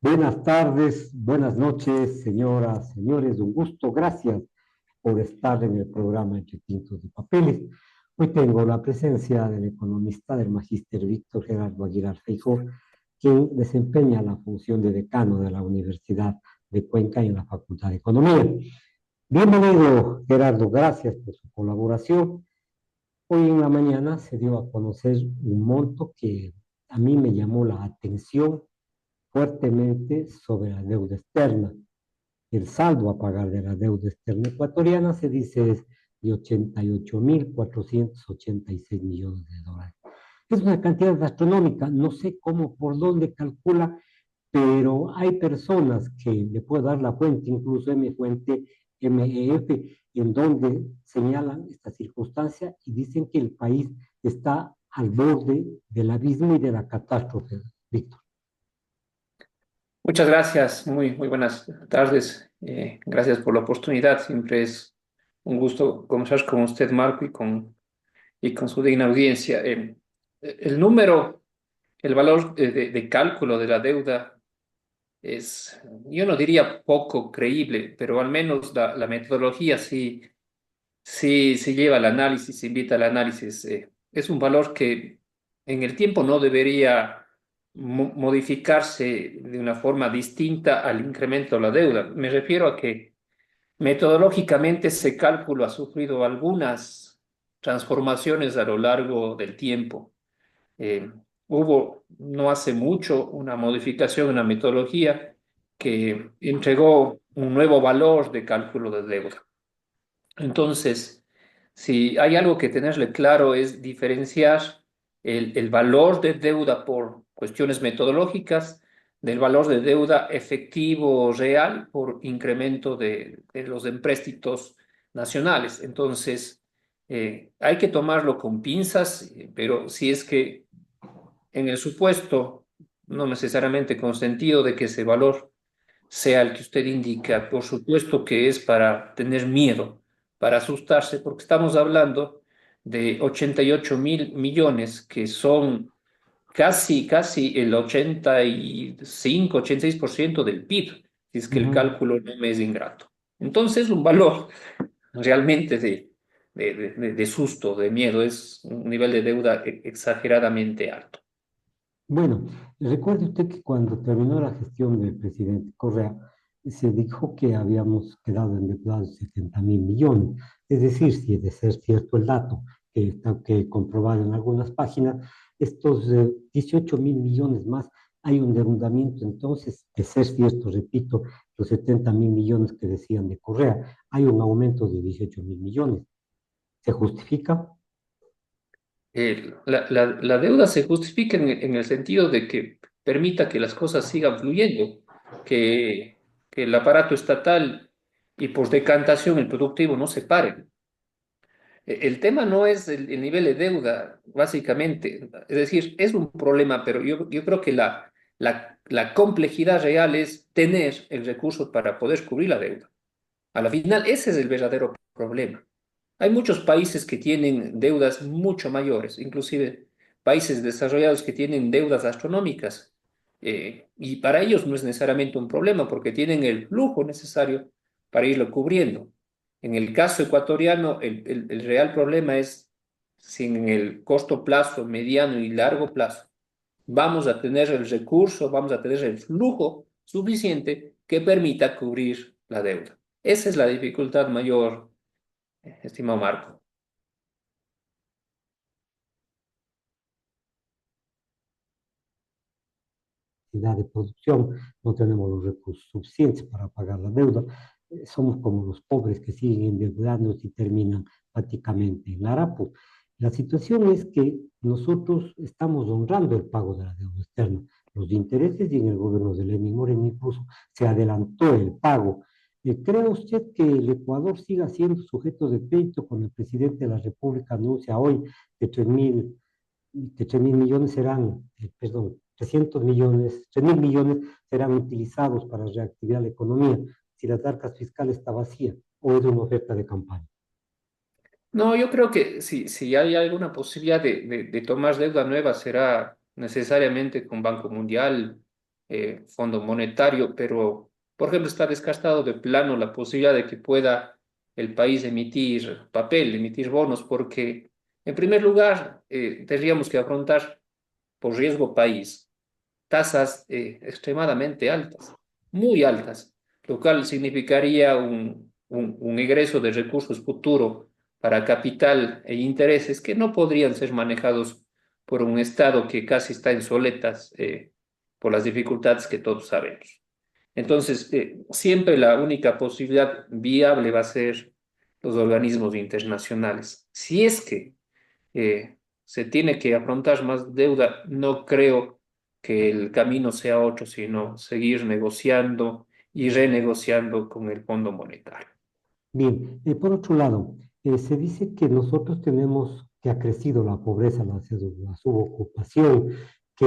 Buenas tardes, buenas noches, señoras, señores, un gusto. Gracias por estar en el programa Entre Tintos y Papeles. Hoy tengo la presencia del economista, del magíster Víctor Gerardo Aguilar Feijó, quien desempeña la función de decano de la Universidad de Cuenca en la Facultad de Economía. Bienvenido, Gerardo, gracias por su colaboración. Hoy en la mañana se dio a conocer un monto que a mí me llamó la atención fuertemente sobre la deuda externa. El saldo a pagar de la deuda externa ecuatoriana se dice es de 88.486 millones de dólares. Es una cantidad astronómica, no sé cómo, por dónde calcula, pero hay personas que le puedo dar la fuente, incluso M fuente MEF, en donde señalan esta circunstancia y dicen que el país está al borde del abismo y de la catástrofe, Víctor. Muchas gracias, muy buenas tardes. Gracias por la oportunidad. Siempre es un gusto conversar con usted, Marco, y con su digna audiencia. El número, el valor de cálculo de la deuda es, yo no diría poco creíble, pero al menos la metodología sí lleva al análisis, invita al análisis. Es un valor que en el tiempo no debería modificarse de una forma distinta al incremento de la deuda. Me refiero a que metodológicamente ese cálculo ha sufrido algunas transformaciones a lo largo del tiempo. Eh, Hubo no hace mucho una modificación en la metodología que entregó un nuevo valor de cálculo de deuda. Entonces, si hay algo que tenerle claro es diferenciar el valor de deuda por cuestiones metodológicas del valor de deuda efectivo real por incremento de los empréstitos nacionales. Entonces, hay que tomarlo con pinzas, pero si es que en el supuesto, no necesariamente con sentido de que ese valor sea el que usted indica, por supuesto que es para tener miedo, para asustarse, porque estamos hablando de 88.000 millones, que son casi el 85, 86% del PIB, si es que el Ujú. cálculo no me es ingrato. Entonces, un valor realmente de susto, de miedo, es un nivel de deuda exageradamente alto. Bueno, recuerde usted que cuando terminó la gestión del presidente Correa, se dijo que habíamos quedado endeudados 70.000 millones. Es decir, si es de ser cierto el dato que está que comprobado en algunas páginas, estos 18.000 millones más, hay un endeudamiento entonces, de ser cierto, repito, los 70.000 millones que decían de Correa, hay un aumento de 18.000 millones. ¿Se justifica? La deuda se justifica en el sentido de que permita que las cosas sigan fluyendo, que el aparato estatal y por decantación el productivo no se paren. El tema no es el nivel de deuda, básicamente. Es decir, es un problema, pero yo creo que la complejidad real es tener el recurso para poder cubrir la deuda. A la final, ese es el verdadero problema. Hay muchos países que tienen deudas mucho mayores, inclusive países desarrollados que tienen deudas astronómicas, y para ellos no es necesariamente un problema porque tienen el flujo necesario para irlo cubriendo. En el caso ecuatoriano, el real problema es si en el corto plazo, mediano y largo plazo vamos a tener el recurso, vamos a tener el flujo suficiente que permita cubrir la deuda. Esa es la dificultad mayor, estimado Marco. De producción, no tenemos los recursos suficientes para pagar la deuda, somos como los pobres que siguen endeudándose y terminan prácticamente en la Arapo. La situación es que nosotros estamos honrando el pago de la deuda externa, los intereses, y en el gobierno de Lenín Moreno incluso se adelantó el pago. ¿Cree usted que el Ecuador siga siendo sujeto de crédito cuando el presidente de la República anuncia hoy que 3.000 millones serán, perdón, 300 millones, 3.000 millones serán utilizados para reactivar la economía si la arcas fiscal está vacía o es una oferta de campaña? No, yo creo que si hay alguna posibilidad de tomar deuda nueva será necesariamente con Banco Mundial, Fondo Monetario, pero, por ejemplo, está descartado de plano la posibilidad de que pueda el país emitir papel, emitir bonos, porque, en primer lugar, tendríamos que afrontar por riesgo país tasas extremadamente altas, muy altas, lo cual significaría un egreso de recursos futuro para capital e intereses que no podrían ser manejados por un Estado que casi está en soletas por las dificultades que todos sabemos. Entonces, siempre la única posibilidad viable va a ser los organismos internacionales. Si es que se tiene que afrontar más deuda, no creo que el camino sea otro, sino seguir negociando y renegociando con el Fondo Monetario. Bien, por otro lado, se dice que nosotros tenemos, que ha crecido la pobreza, la subocupación, que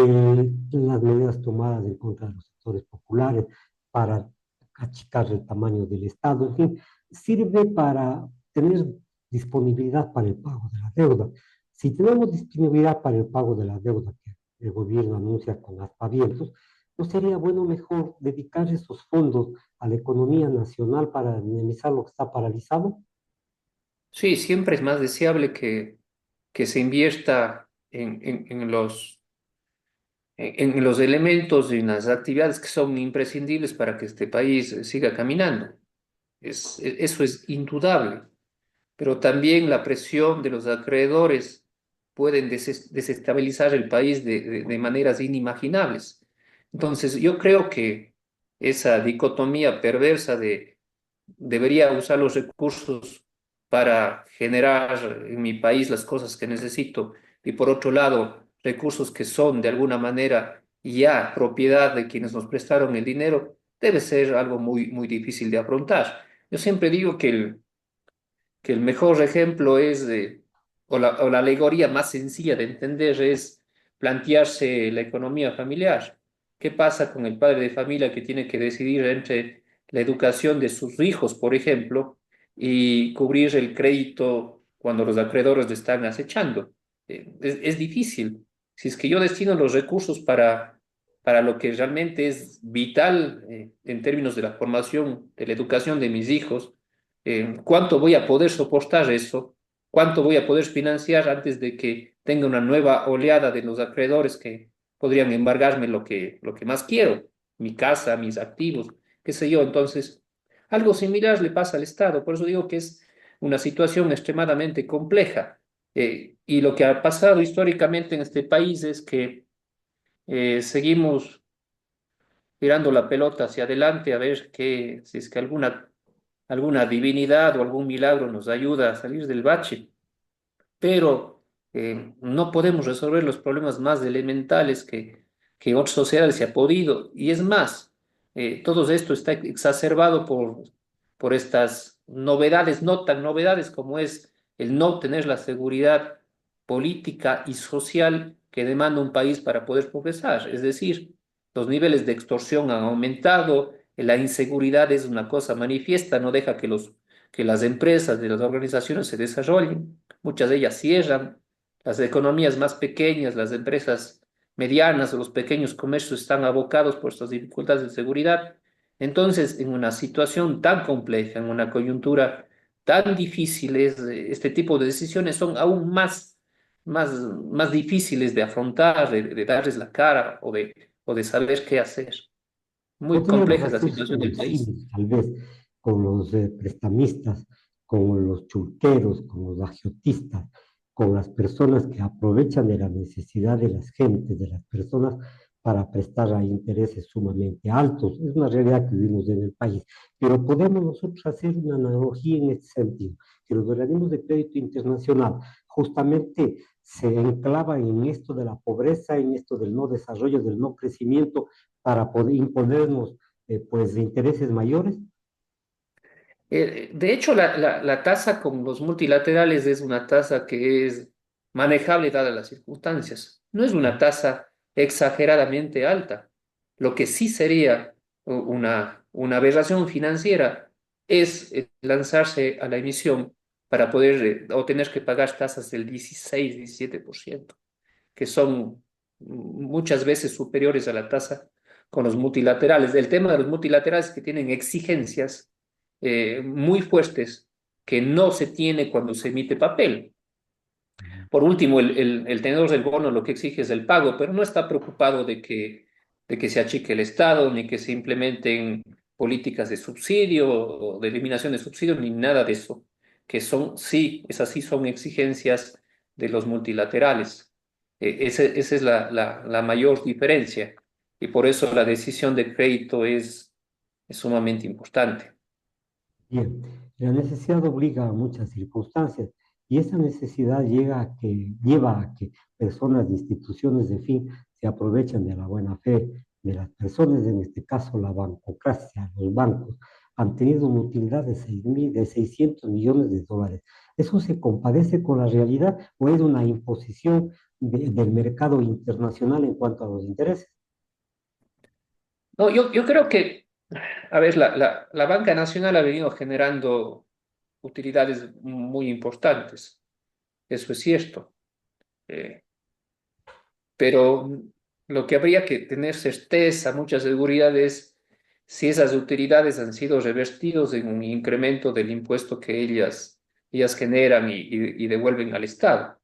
las medidas tomadas en contra de los sectores populares para achicar el tamaño del Estado, en fin, sirve para tener disponibilidad para el pago de la deuda. Si tenemos disponibilidad para el pago de la deuda que el gobierno anuncia con aspavientos, ¿no sería bueno mejor dedicar esos fondos a la economía nacional para dinamizar lo que está paralizado? Sí, siempre es más deseable que se invierta en los elementos y en las actividades que son imprescindibles para que este país siga caminando. Eso es indudable, pero también la presión de los acreedores pueden desestabilizar el país de maneras inimaginables. Entonces, yo creo que esa dicotomía perversa de debería usar los recursos para generar en mi país las cosas que necesito y por otro lado, recursos que son de alguna manera ya propiedad de quienes nos prestaron el dinero, debe ser algo muy, muy difícil de afrontar. Yo siempre digo que el mejor ejemplo es, o la alegoría más sencilla de entender es plantearse la economía familiar. ¿Qué pasa con el padre de familia que tiene que decidir entre la educación de sus hijos, por ejemplo, y cubrir el crédito cuando los acreedores le están acechando? Es difícil. Si es que yo destino los recursos para lo que realmente es vital en términos de la formación, de la educación de mis hijos, ¿cuánto voy a poder soportar eso? ¿Cuánto voy a poder financiar antes de que tenga una nueva oleada de los acreedores que podrían embargarme lo que más quiero? Mi casa, mis activos, qué sé yo. Entonces, algo similar le pasa al Estado. Por eso digo que es una situación extremadamente compleja. Y lo que ha pasado históricamente en este país es que seguimos tirando la pelota hacia adelante a ver que, si es que alguna divinidad o algún milagro nos ayuda a salir del bache, pero no podemos resolver los problemas más elementales que en otras sociedades se ha podido. Y es más, todo esto está exacerbado por estas novedades, no tan novedades como es el no tener la seguridad política y social que demanda un país para poder progresar. Es decir, los niveles de extorsión han aumentado, la inseguridad es una cosa manifiesta, no deja que las empresas y las organizaciones se desarrollen, muchas de ellas cierran, las economías más pequeñas, las empresas medianas o los pequeños comercios están abocados por estas dificultades de seguridad. Entonces, en una situación tan compleja, en una coyuntura tan difícil, este tipo de decisiones son aún más difíciles de afrontar, de darles la cara o de saber qué hacer. Muy Podríamos compleja es la hacer situación un del país. símil, tal vez, con los prestamistas, con los chulqueros, con los agiotistas, con las personas que aprovechan de la necesidad de las gentes, de las personas, para prestar a intereses sumamente altos. Es una realidad que vivimos en el país. Pero podemos nosotros hacer una analogía en este sentido, que los organismos de crédito internacional justamente se enclavan en esto de la pobreza, en esto del no desarrollo, del no crecimiento, para poder imponernos pues intereses mayores. De hecho, la tasa con los multilaterales es una tasa que es manejable dadas las circunstancias. No es una tasa exageradamente alta. Lo que sí sería una aberración financiera es lanzarse a la emisión para poder o tener que pagar tasas del 16, 17%, que son muchas veces superiores a la tasa con los multilaterales. El tema de los multilaterales es que tienen exigencias muy fuertes que no se tiene cuando se emite papel. Por último, el tenedor del bono lo que exige es el pago, pero no está preocupado de que se achique el Estado, ni que se implementen políticas de subsidio o de eliminación de subsidios, ni nada de eso, que son, sí, esas sí son exigencias de los multilaterales. Esa es la mayor diferencia y por eso la decisión de crédito es sumamente importante. Bien, la necesidad obliga a muchas circunstancias y esa necesidad lleva a que personas de instituciones de fin se aprovechen de la buena fe de las personas, en este caso la bancocracia, los bancos, han tenido una utilidad de 600 millones de dólares. ¿Eso se compadece con la realidad o es una imposición del mercado internacional en cuanto a los intereses? No, yo creo que, a ver, la banca nacional ha venido generando utilidades muy importantes, eso es cierto. Eh, pero lo que habría que tener certeza, mucha seguridad es si esas utilidades han sido revertidos en un incremento del impuesto que ellas generan y devuelven al Estado.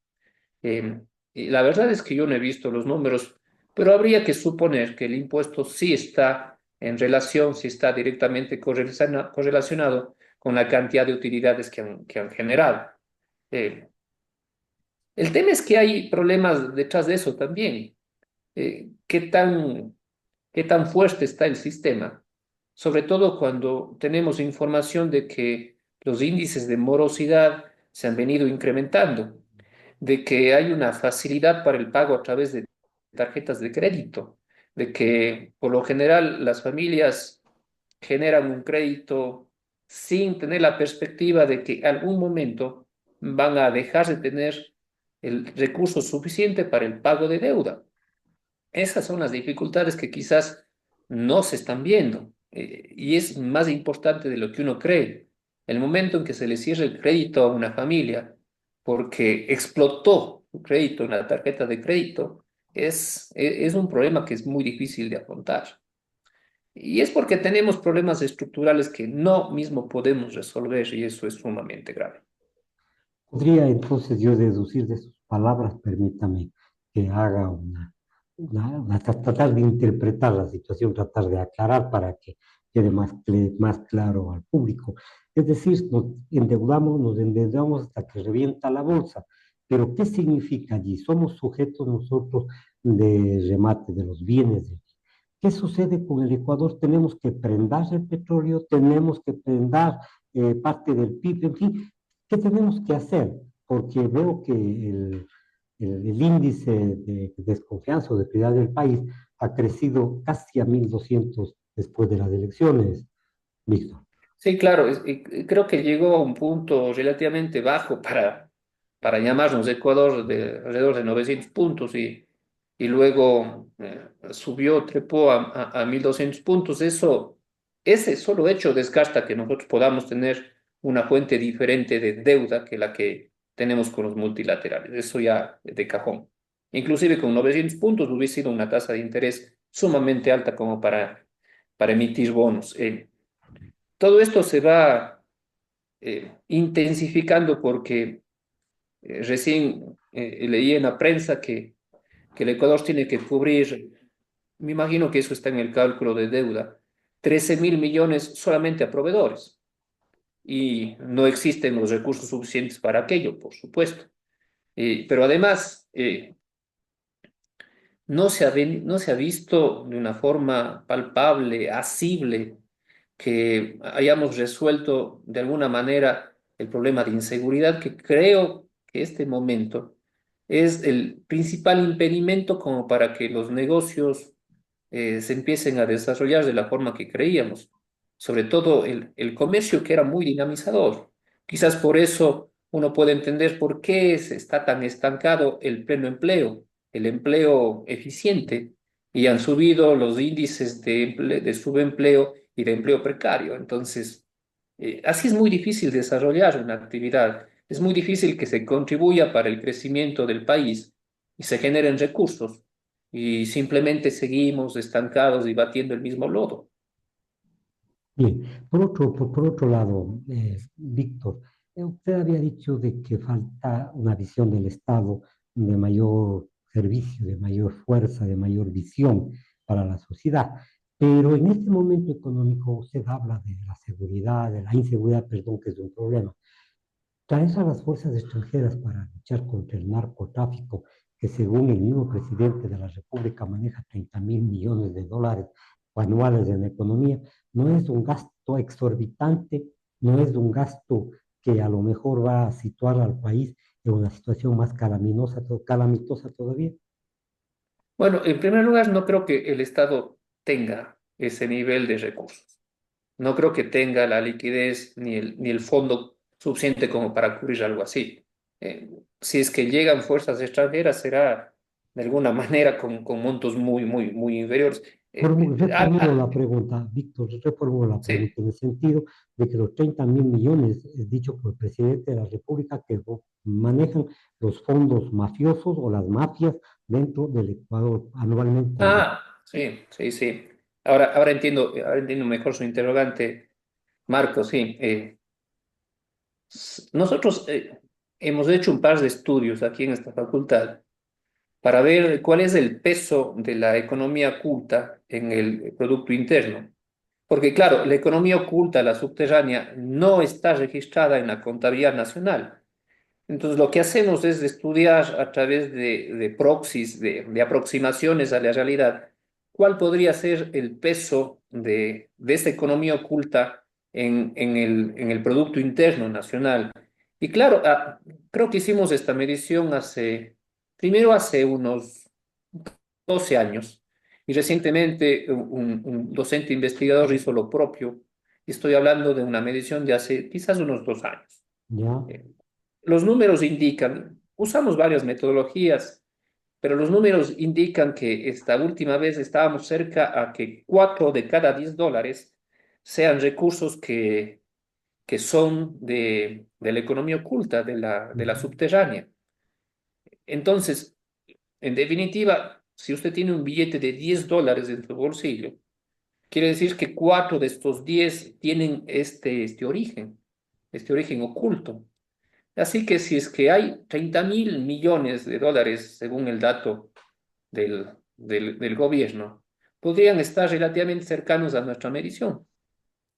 Eh, y la verdad es que yo no he visto los números, pero habría que suponer que el impuesto sí está en relación, sí está directamente correlacionado con la cantidad de utilidades que han generado. Eh, el tema es que hay problemas detrás de eso también. ¿Qué tan fuerte está el sistema? Sobre todo cuando tenemos información de que los índices de morosidad se han venido incrementando, de que hay una facilidad para el pago a través de tarjetas de crédito, de que por lo general las familias generan un crédito sin tener la perspectiva de que algún momento van a dejar de tener el recurso suficiente para el pago de deuda. Esas son las dificultades que quizás no se están viendo y es más importante de lo que uno cree. El momento en que se le cierre el crédito a una familia porque explotó su crédito en la tarjeta de crédito es un problema que es muy difícil de afrontar. Y es porque tenemos problemas estructurales que no mismo podemos resolver y eso es sumamente grave. Podría entonces yo deducir de sus palabras, permítame que haga tratar de interpretar la situación, tratar de aclarar para que quede más claro al público. Es decir, nos endeudamos hasta que revienta la bolsa. Pero ¿qué significa allí? Somos sujetos nosotros de remate de los bienes. ¿Qué sucede con el Ecuador? Tenemos que prendar el petróleo, tenemos que prendar parte del PIB, en fin, ¿qué tenemos que hacer? Porque veo que el índice de desconfianza o de prioridad del país ha crecido casi a 1.200 después de las elecciones, Víctor. Sí, claro, y creo que llegó a un punto relativamente bajo para llamarnos Ecuador de alrededor de 900 puntos y luego subió, trepó a 1200 puntos. Ese solo hecho descarta que nosotros podamos tener una fuente diferente de deuda que la que tenemos con los multilaterales. Eso ya de cajón. Inclusive con 900 puntos hubiese sido una tasa de interés sumamente alta como para emitir bonos. Todo esto se va intensificando porque recién leí en la prensa que el Ecuador tiene que cubrir, me imagino que eso está en el cálculo de deuda, 13.000 millones solamente a proveedores. Y no existen los recursos suficientes para aquello, por supuesto. Pero además, no se ha visto de una forma palpable, asible, que hayamos resuelto de alguna manera el problema de inseguridad, que creo que este momento es el principal impedimento como para que los negocios se empiecen a desarrollar de la forma que creíamos, sobre todo el comercio que era muy dinamizador. Quizás por eso uno puede entender por qué se está tan estancado el pleno empleo, el empleo eficiente, y han subido los índices de subempleo y de empleo precario. Entonces, así es muy difícil desarrollar una actividad, es muy difícil que se contribuya para el crecimiento del país y se generen recursos y simplemente seguimos estancados y batiendo el mismo lodo. Bien, por otro lado, Víctor, usted había dicho de que falta una visión del Estado de mayor servicio, de mayor fuerza, de mayor visión para la sociedad, pero en este momento económico usted habla de la seguridad, de la inseguridad, perdón, que es un problema. Traes a las fuerzas extranjeras para luchar contra el narcotráfico, que según el mismo presidente de la República maneja 30.000 millones de dólares anuales en la economía, no es un gasto exorbitante, no es un gasto que a lo mejor va a situar al país en una situación más calamitosa todavía. Bueno, en primer lugar, no creo que el Estado tenga ese nivel de recursos. No creo que tenga la liquidez ni el fondo suficiente como para cubrir algo así. Si es que llegan fuerzas extranjeras, será de alguna manera con montos muy inferiores. Reformulo la pregunta, Víctor, reformulo la Sí. pregunta en el sentido de que los 30.000 millones, es dicho por el presidente de la República, que manejan los fondos mafiosos o las mafias dentro del Ecuador anualmente. Sí. Ahora entiendo mejor su interrogante, Marco, sí. Nosotros hemos hecho un par de estudios aquí en esta facultad para ver cuál es el peso de la economía oculta en el Producto Interno. Porque claro, la economía oculta, la subterránea, no está registrada en la contabilidad nacional. Entonces, lo que hacemos es estudiar a través de proxies, de aproximaciones a la realidad, cuál podría ser el peso de esta economía oculta en el Producto Interno Nacional. Y claro, creo que hicimos esta medición primero hace unos 12 años, y recientemente un docente investigador hizo lo propio. Y estoy hablando de una medición de hace quizás unos 2 años. ¿Ya? Eh, los números indican, usamos varias metodologías, pero los números indican que esta última vez estábamos cerca a que 4 de cada 10 dólares sean recursos que son de la economía oculta, de la Ujú. subterránea. Entonces, en definitiva, si usted tiene un billete de 10 dólares en su bolsillo, quiere decir que 4 de estos 10 tienen este origen oculto. Así que si es que hay 30.000 millones de dólares, según el dato del gobierno, podrían estar relativamente cercanos a nuestra medición.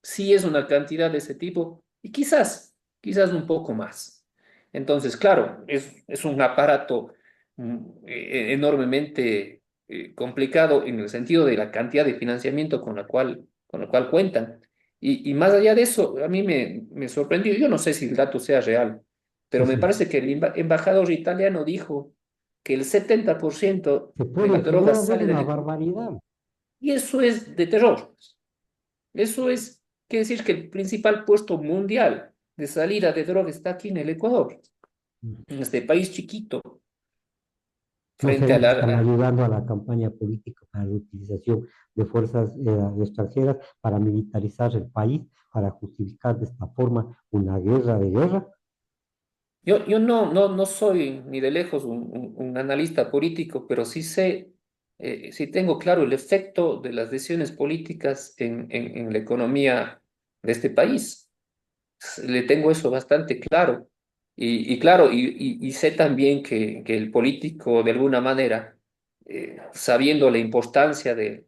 Sí es una cantidad de ese tipo y quizás un poco más. Entonces, claro, es un aparato enormemente complicado en el sentido de la cantidad de financiamiento con la cual cuentan. Y más allá de eso, a mí me sorprendió, yo no sé si el dato sea real, Sí, pero me sí. parece que el embajador italiano dijo que el 70% Se de puede la droga llegar a ver sale del una Ecuador. barbaridad. Y eso es de terror. Quiere decir que el principal puesto mundial de salida de droga está aquí en el Ecuador, en este país chiquito, ¿No frente a será que están la... ayudando a la campaña política para la utilización de fuerzas extranjeras para militarizar el país, para justificar de esta forma una guerra de guerra? Yo no soy ni de lejos un analista político, pero sí tengo claro el efecto de las decisiones políticas en la economía de este país. Le tengo eso bastante claro. Y claro, y sé también que el político, de alguna manera, sabiendo la importancia de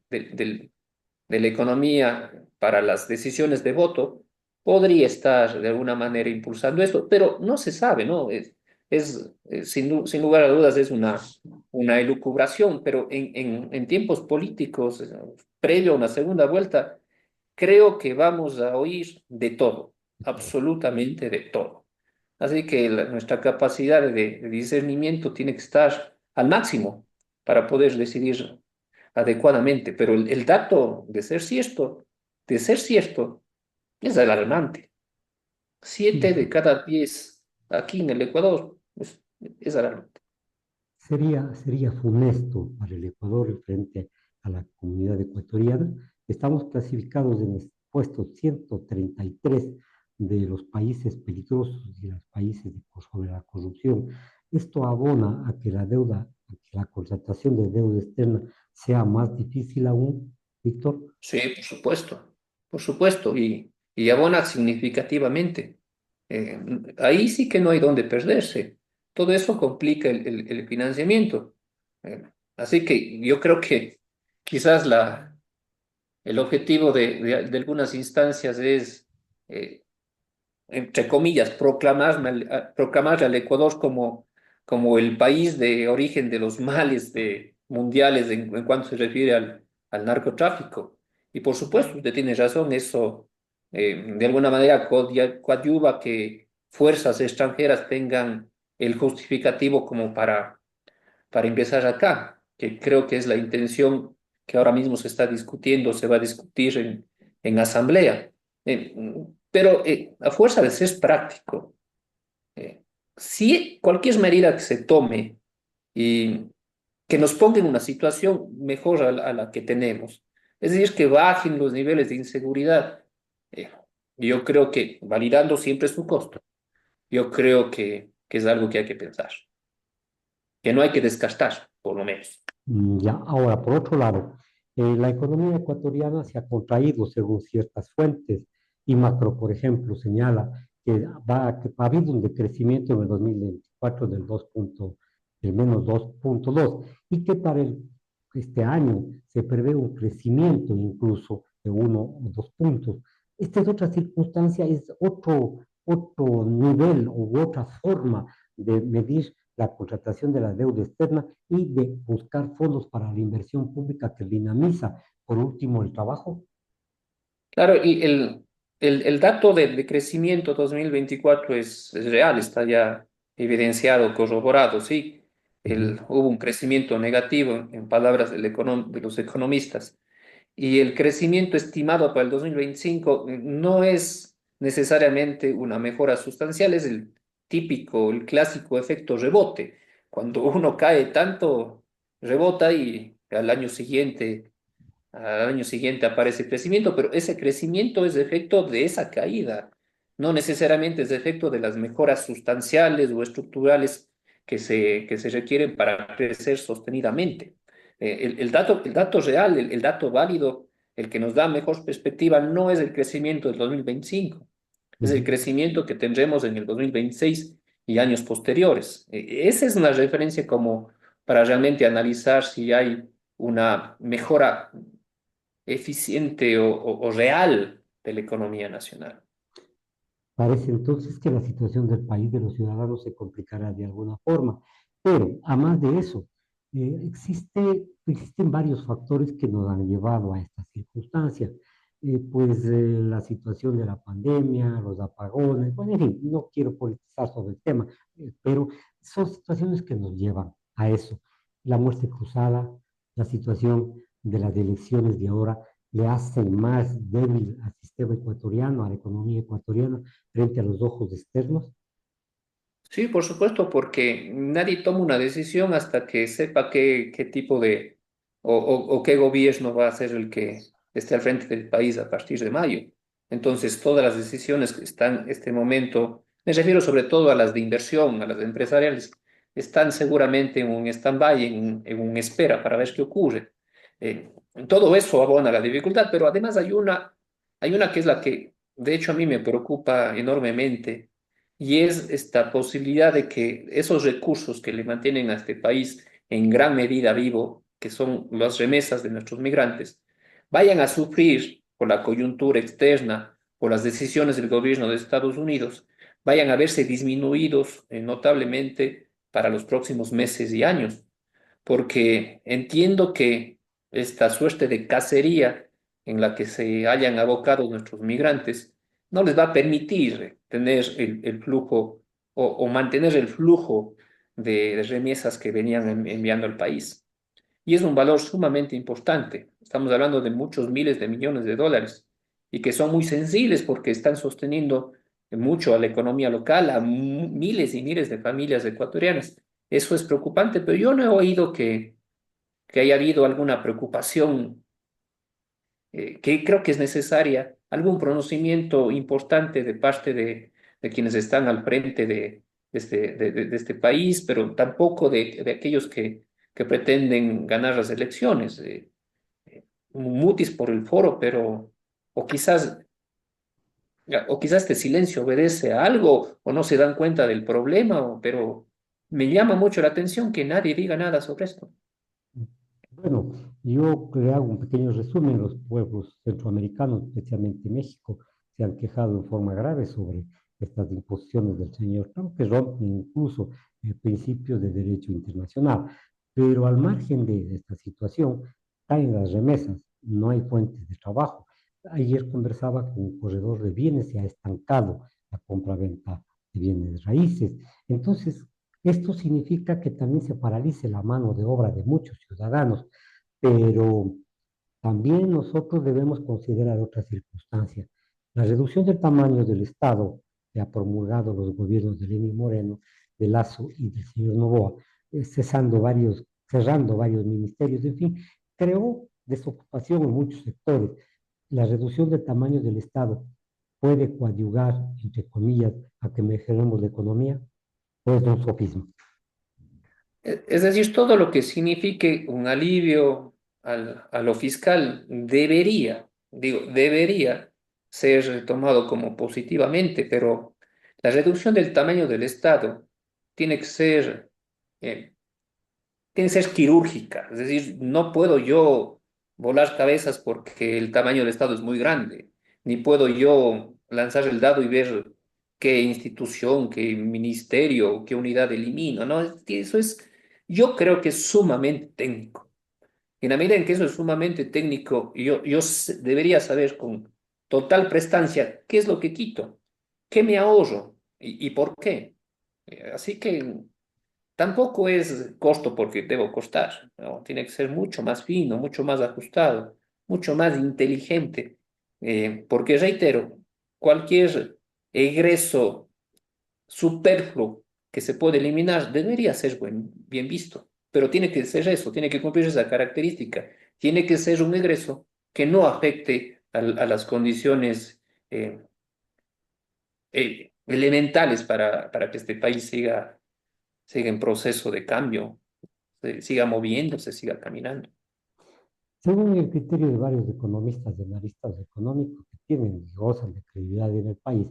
la economía para las decisiones de voto, podría estar de alguna manera impulsando esto, pero no se sabe, ¿no? Sin lugar a dudas es una elucubración, pero en tiempos políticos, previo a una segunda vuelta, creo que vamos a oír de todo, absolutamente de todo. Así que nuestra capacidad de discernimiento tiene que estar al máximo para poder decidir adecuadamente, pero el dato de ser cierto, es alarmante. Sí, 7 de cada 10 aquí en el Ecuador es alarmante. sería funesto para el Ecuador y frente a la comunidad ecuatoriana. Estamos clasificados en el puesto 133 de los países peligrosos y los países sobre la corrupción. esto abona a que la deuda, a que la contratación de deuda externa sea más difícil aún, Víctor. Sí, por supuesto, y abona significativamente. Eh, Ahí sí que no hay dónde perderse. Todo eso complica el financiamiento. Eh, Así que yo creo que quizás el objetivo de algunas instancias es, eh, entre comillas, proclamarle al Ecuador como el país de origen de los males mundiales en cuanto se refiere al narcotráfico. Y por supuesto, usted tiene razón, eso de alguna manera coadyuva que fuerzas extranjeras tengan el justificativo como para empezar acá, que creo que es la intención que ahora mismo se está discutiendo, se va a discutir en asamblea. Eh, pero a fuerza de ser práctico, eh, si cualquier medida que se tome y que nos ponga en una situación mejor a la que tenemos, es decir, que bajen los niveles de inseguridad, eh, yo creo que validando siempre su costo, yo creo que es algo que hay que pensar, que no hay que descartar, por lo menos. Ya, ahora, por otro lado, la economía ecuatoriana se ha contraído según ciertas fuentes y Macro, por ejemplo, señala que ha habido un decrecimiento en el 2024 del menos 2,2 y que para este año se prevé un crecimiento incluso de 1 o 2 puntos. Esta es otra circunstancia, es otro nivel u otra forma de medir la contratación de la deuda externa y de buscar fondos para la inversión pública que dinamiza, por último, el trabajo. Claro, y el dato de crecimiento 2024 es real, está ya evidenciado, corroborado, sí. Ujú. Hubo un crecimiento negativo, en palabras de los economistas, y el crecimiento estimado para el 2025 no es necesariamente una mejora sustancial, es el típico, el clásico efecto rebote. Cuando uno cae tanto, rebota y al año siguiente aparece crecimiento, pero ese crecimiento es efecto de esa caída, no necesariamente es efecto de las mejoras sustanciales o estructurales que se requieren para crecer sostenidamente. El dato real, el dato válido, el que nos da mejor perspectiva, no es el crecimiento del 2025, es el Ujú. crecimiento que tendremos en el 2026 y años posteriores. Esa es una referencia como para realmente analizar si hay una mejora eficiente o real de la economía nacional. Parece entonces que la situación del país de los ciudadanos se complicará de alguna forma. Pero, a más de eso, existen varios factores que nos han llevado a esta circunstancia. La situación de la pandemia, los apagones, bueno, en fin, no quiero politizar sobre el tema, pero son situaciones que nos llevan a eso. La muerte cruzada, la situación de las elecciones de ahora le hacen más débil al sistema ecuatoriano, a la economía ecuatoriana, frente a los ojos externos. Sí, por supuesto, porque nadie toma una decisión hasta que sepa qué tipo o qué gobierno va a ser el que esté al frente del país a partir de mayo. Entonces, todas las decisiones que están en este momento, me refiero sobre todo a las de inversión, a las empresariales, están seguramente en un stand-by, en un espera para ver qué ocurre. Eh, Todo eso abona la dificultad, pero además hay una que es la que, de hecho, a mí me preocupa enormemente y es esta posibilidad de que esos recursos que le mantienen a este país en gran medida vivo, que son las remesas de nuestros migrantes, vayan a sufrir por la coyuntura externa, por las decisiones del gobierno de Estados Unidos, vayan a verse disminuidos notablemente para los próximos meses y años, porque entiendo que esta suerte de cacería en la que se hayan abocado nuestros migrantes no les va a permitir tener el flujo o mantener el flujo de remesas que venían enviando al país. Y es un valor sumamente importante. Estamos hablando de muchos miles de millones de dólares y que son muy sensibles porque están sosteniendo mucho a la economía local, a miles y miles de familias ecuatorianas. Eso es preocupante, pero yo no he oído que haya habido alguna preocupación que creo que es necesaria, algún pronunciamiento importante de parte de quienes están al frente de este país, pero tampoco de aquellos que pretenden ganar las elecciones. Mutis por el foro, pero o quizás, o quizás este silencio obedece a algo o no se dan cuenta del problema, pero me llama mucho la atención que nadie diga nada sobre esto. Bueno, yo le hago un pequeño resumen. Los pueblos centroamericanos, especialmente México, se han quejado en forma grave sobre estas imposiciones del señor Trump, que rompen incluso el principio de derecho internacional. Pero al margen de esta situación, caen las remesas, no hay fuentes de trabajo. Ayer conversaba con un corredor de bienes, se ha estancado la compra-venta de bienes raíces. Entonces, esto significa que también se paralice la mano de obra de muchos ciudadanos, pero también nosotros debemos considerar otras circunstancias. La reducción del tamaño del Estado que ha promulgado los gobiernos de Lenín Moreno, de Lazo y del señor Novoa, cerrando varios ministerios, en fin, creó desocupación en muchos sectores. La reducción del tamaño del Estado puede coadyuvar, entre comillas, a que mejoremos la economía, pues un sofisma. Es decir, todo lo que signifique un alivio a lo fiscal debería ser tomado como positivamente, pero la reducción del tamaño del Estado tiene que ser, eh, tiene que ser quirúrgica. Es decir, no puedo yo volar cabezas porque el tamaño del Estado es muy grande, ni puedo yo lanzar el dado y ver qué institución, qué ministerio, qué unidad elimino, ¿no? Eso es, yo creo que es sumamente técnico. Y en la medida en que eso es sumamente técnico, debería saber con total prestancia qué es lo que quito, qué me ahorro y por qué. Así que tampoco es costo porque debo costar, ¿no? Tiene que ser mucho más fino, mucho más ajustado, mucho más inteligente, porque reitero, cualquier egreso superfluo que se puede eliminar debería ser bien visto, pero tiene que ser eso, tiene que cumplir esa característica, tiene que ser un egreso que no afecte a las condiciones eh, elementales para que este país siga en proceso de cambio, siga moviéndose, siga caminando. Según el criterio de varios economistas y analistas económicos que tienen y gozan de credibilidad en el país,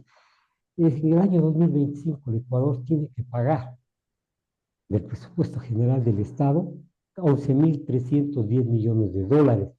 en el año 2025 el Ecuador tiene que pagar del presupuesto general del Estado 11.310 millones de dólares.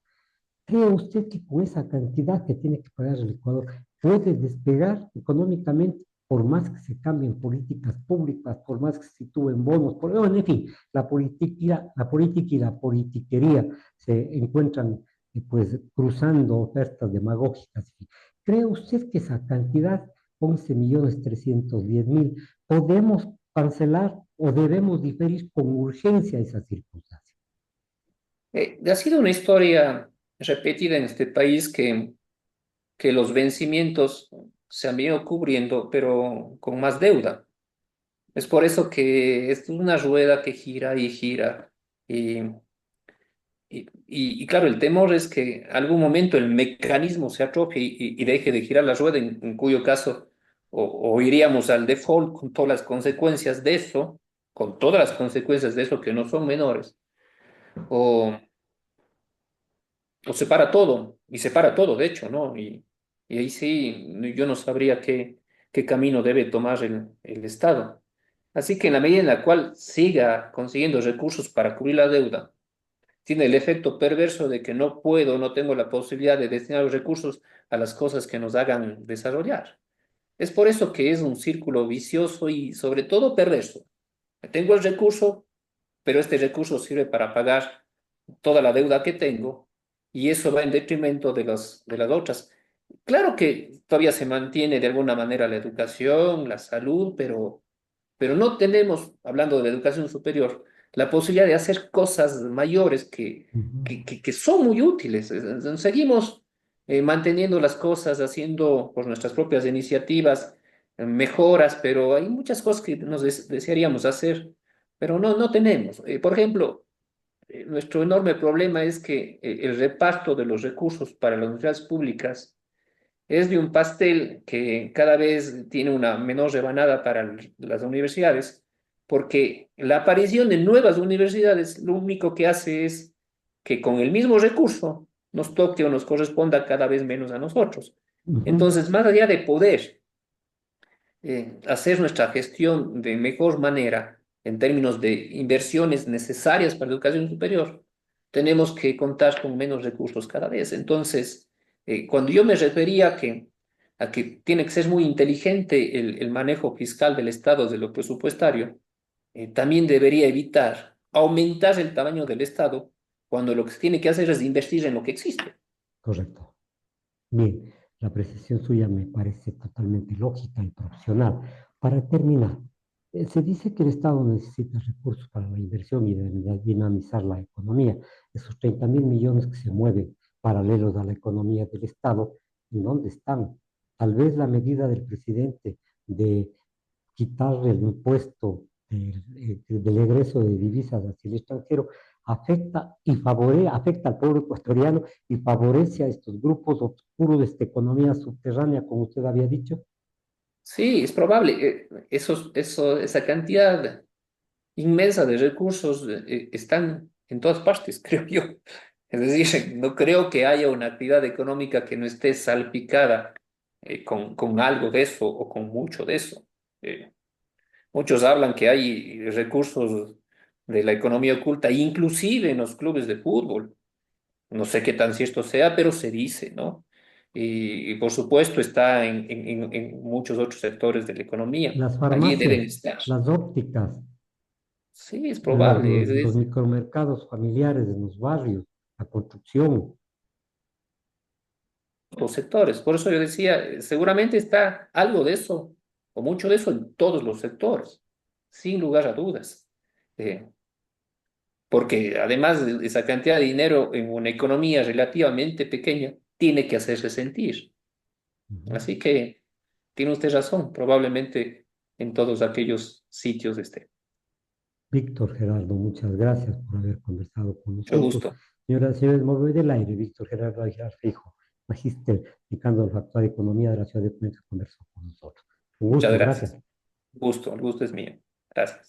¿Cree usted que con esa cantidad que tiene que pagar el Ecuador puede despegar económicamente, por más que se cambien políticas públicas, por más que se sitúen bonos, en fin, la política y la politiquería se encuentran pues cruzando ofertas demagógicas? ¿Cree usted que esa cantidad, 11.310.000, podemos cancelar o debemos diferir con urgencia esas circunstancias? Ha sido una historia repetida en este país que los vencimientos se han venido cubriendo, pero con más deuda. Es por eso que es una rueda que gira y gira. Y, y claro, el temor es que algún momento el mecanismo se atrofie y deje de girar la rueda, en cuyo caso o iríamos al default con todas las consecuencias de eso, con todas las consecuencias de eso que no son menores, o, o se para todo, de hecho, ¿no? Y ahí sí, yo no sabría qué camino debe tomar el Estado. Así que en la medida en la cual siga consiguiendo recursos para cubrir la deuda, tiene el efecto perverso de que no tengo la posibilidad de destinar los recursos a las cosas que nos hagan desarrollar. Es por eso que es un círculo vicioso y sobre todo perverso. Tengo el recurso, pero este recurso sirve para pagar toda la deuda que tengo y eso va en detrimento de las otras. Claro que todavía se mantiene de alguna manera la educación, la salud, pero no tenemos, hablando de la educación superior, la posibilidad de hacer cosas mayores que, Uh -huh. que son muy útiles. Seguimos manteniendo las cosas, haciendo por nuestras propias iniciativas mejoras, pero hay muchas cosas que nos desearíamos hacer, pero no tenemos. Por ejemplo, nuestro enorme problema es que el reparto de los recursos para las universidades públicas es de un pastel que cada vez tiene una menor rebanada para las universidades, porque la aparición de nuevas universidades lo único que hace es que con el mismo recurso nos toque o nos corresponda cada vez menos a nosotros. Ujú. Entonces, más allá de poder hacer nuestra gestión de mejor manera en términos de inversiones necesarias para la educación superior, tenemos que contar con menos recursos cada vez. Entonces, cuando yo me refería a que tiene que ser muy inteligente el manejo fiscal del Estado de lo presupuestario, también debería evitar aumentar el tamaño del Estado cuando lo que se tiene que hacer es invertir en lo que existe. Correcto. Bien, la apreciación suya me parece totalmente lógica y profesional. Para terminar, se dice que el Estado necesita recursos para la inversión y dinamizar la economía. Esos 30.000 millones que se mueven paralelos a la economía del Estado, ¿en dónde están? Tal vez la medida del presidente de quitarle el impuesto del egreso de divisas hacia el extranjero afecta al pueblo ecuatoriano y favorece a estos grupos oscuros de esta economía subterránea, como usted había dicho. Sí, es probable. Esa cantidad inmensa de recursos están en todas partes, creo yo. Es decir, no creo que haya una actividad económica que no esté salpicada con algo de eso o con mucho de eso. Eh, Muchos hablan que hay recursos de la economía oculta, inclusive en los clubes de fútbol. No sé qué tan cierto sea, pero se dice, ¿no? Y por supuesto está en muchos otros sectores de la economía. Las Allí deben farmacias, estar. las ópticas, Sí, es los, probable. los, los micromercados familiares en los barrios, la construcción. Los sectores. Por eso yo decía, seguramente está algo de eso, o mucho de eso en todos los sectores, sin lugar a dudas. Eh, Porque además de esa cantidad de dinero en una economía relativamente pequeña, tiene que hacerse sentir. Ujú. Así que tiene usted razón, probablemente en todos aquellos sitios esté. Víctor Gerardo, muchas gracias por haber conversado con Mucho nosotros. gusto. Señoras y señores, me voy del aire. Víctor Gerardo Aguilar Feijo, magíster, dedicando al factor de economía de la ciudad de Cuenca, conversó con nosotros. Un Muchas gusto, gracias. gracias. Gusto, el gusto es mío. Gracias.